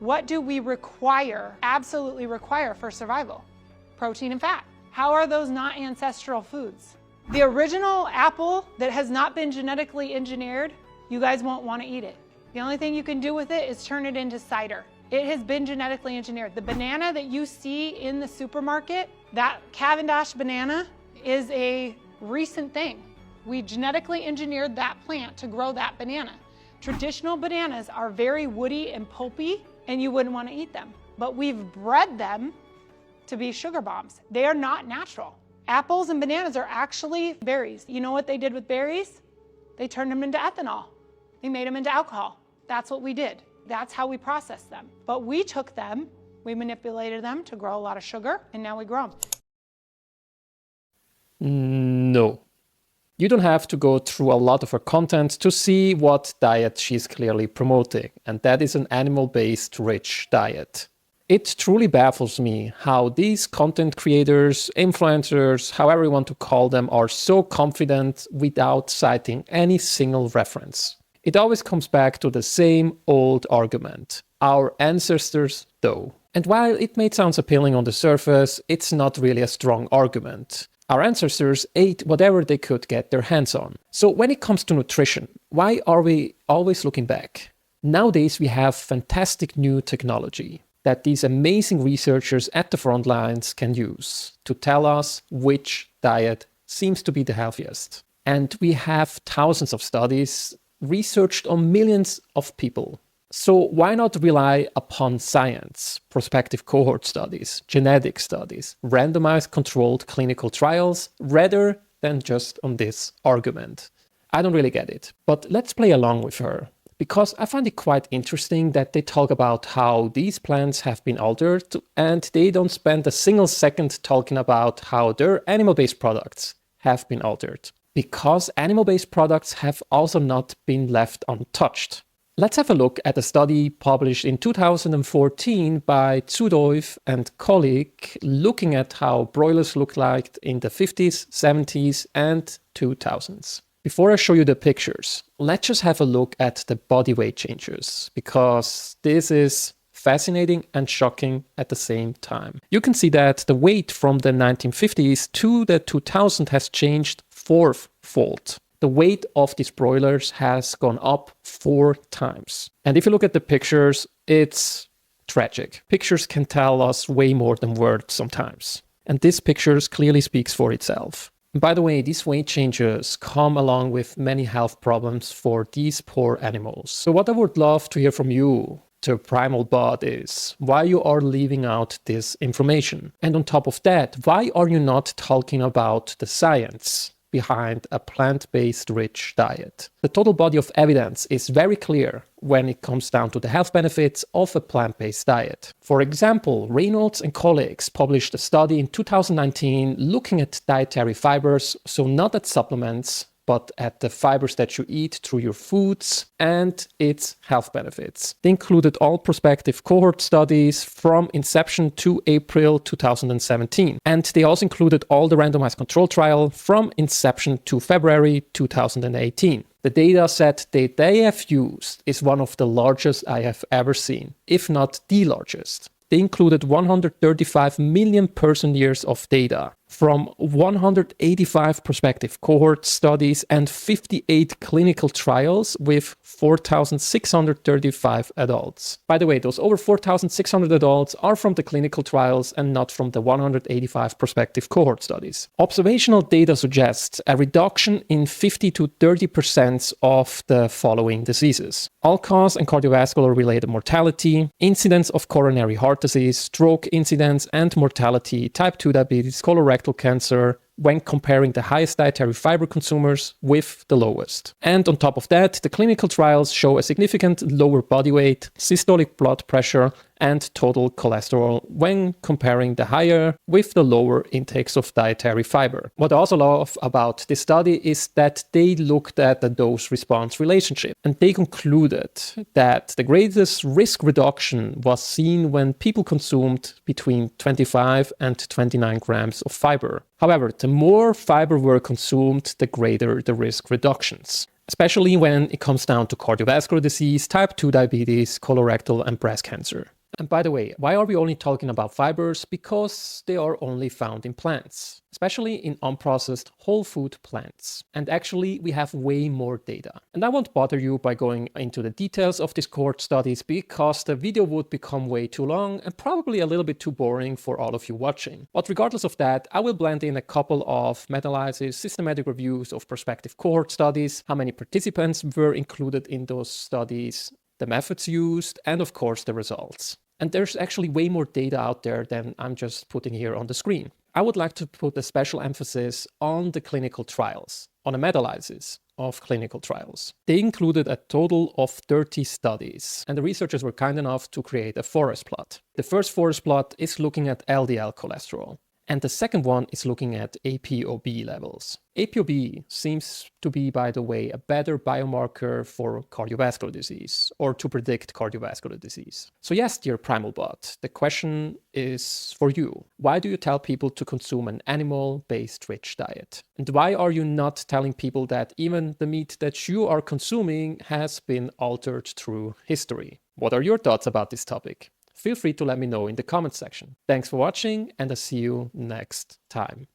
What do we require, absolutely require for survival? Protein and fat. How are those not ancestral foods? The original apple that has not been genetically engineered, you guys won't want to eat it. The only thing you can do with it is turn it into cider. It has been genetically engineered. The banana that you see in the supermarket, that Cavendish banana, is a recent thing. We genetically engineered that plant to grow that banana. Traditional bananas are very woody and pulpy, and you wouldn't want to eat them. But we've bred them to be sugar bombs. They are not natural. Apples and bananas are actually berries. You know what they did with berries? They turned them into ethanol. They made them into alcohol. That's what we did. That's how we processed them. But we took them, we manipulated them to grow a lot of sugar, and now we grow them. No. You don't have to go through a lot of her content to see what diet she's clearly promoting, and that is an animal-based rich diet. It truly baffles me how these content creators, influencers, however you want to call them, are so confident without citing any single reference. It always comes back to the same old argument. Our ancestors, though. And while it may sound appealing on the surface, it's not really a strong argument. Our ancestors ate whatever they could get their hands on. So when it comes to nutrition, why are we always looking back? Nowadays we have fantastic new technology that these amazing researchers at the front lines can use to tell us which diet seems to be the healthiest. And we have thousands of studies researched on millions of people. So why not rely upon science, prospective cohort studies, genetic studies, randomized controlled clinical trials, rather than just on this argument? I don't really get it, but let's play along with her, because I find it quite interesting that they talk about how these plants have been altered and they don't spend a single second talking about how their animal-based products have been altered, because animal-based products have also not been left untouched. Let's have a look at a study published in 2014 by Tsudoev and colleague looking at how broilers looked like in the 50s, 70s and 2000s. Before I show you the pictures, let's just have a look at the body weight changes, because this is fascinating and shocking at the same time. You can see that the weight from the 1950s to the 2000s has changed fourfold. The weight of these broilers has gone up 4 times. And if you look at the pictures, it's tragic. Pictures can tell us way more than words sometimes. And this picture clearly speaks for itself. And by the way, these weight changes come along with many health problems for these poor animals. So what I would love to hear from you, the primal bot, is why you are leaving out this information. And on top of that, why are you not talking about the science behind a plant-based rich diet? The total body of evidence is very clear when it comes down to the health benefits of a plant-based diet. For example, Reynolds and colleagues published a study in 2019 looking at dietary fibers, so not at supplements, but at the fibers that you eat through your foods and its health benefits. They included all prospective cohort studies from inception to April 2017. And they also included all the randomized control trial from inception to February 2018. The data set that they have used is one of the largest I have ever seen, if not the largest. They included 135 million person years of data from 185 prospective cohort studies and 58 clinical trials with 4,635 adults. By the way, those over 4,600 adults are from the clinical trials and not from the 185 prospective cohort studies. Observational data suggests a reduction in 50 to 30% of the following diseases: all-cause and cardiovascular related mortality, incidence of coronary heart disease, stroke incidence and mortality, type 2 diabetes, colorectal cancer, when comparing the highest dietary fiber consumers with the lowest. And on top of that, the clinical trials show a significant lower body weight, systolic blood pressure, and total cholesterol when comparing the higher with the lower intakes of dietary fiber. What I also love about this study is that they looked at the dose-response relationship, and they concluded that the greatest risk reduction was seen when people consumed between 25 and 29 grams of fiber. However, the more fiber were consumed, the greater the risk reductions. especially when it comes down to cardiovascular disease, type 2 diabetes, colorectal, and breast cancer. And by the way, why are we only talking about fibers? Because they are only found in plants, especially in unprocessed whole food plants. And actually, we have way more data. And I won't bother you by going into the details of these cohort studies because the video would become way too long and probably a little bit too boring for all of you watching. But regardless of that, I will blend in a couple of meta-analyses, systematic reviews of prospective cohort studies, how many participants were included in those studies, the methods used, and of course the results. And there's actually way more data out there than I'm just putting here on the screen. I would like to put a special emphasis on the clinical trials, on a meta-analysis of clinical trials. They included a total of 30 studies, and the researchers were kind enough to create a forest plot. The first forest plot is looking at LDL cholesterol, and the second one is looking at ApoB levels. ApoB seems to be, by the way, a better biomarker for cardiovascular disease, or to predict cardiovascular disease. So yes, dear PrimalBot, the question is for you. Why do you tell people to consume an animal-based rich diet? And why are you not telling people that even the meat that you are consuming has been altered through history? What are your thoughts about this topic? Feel free to let me know in the comments section. Thanks for watching, and I'll see you next time.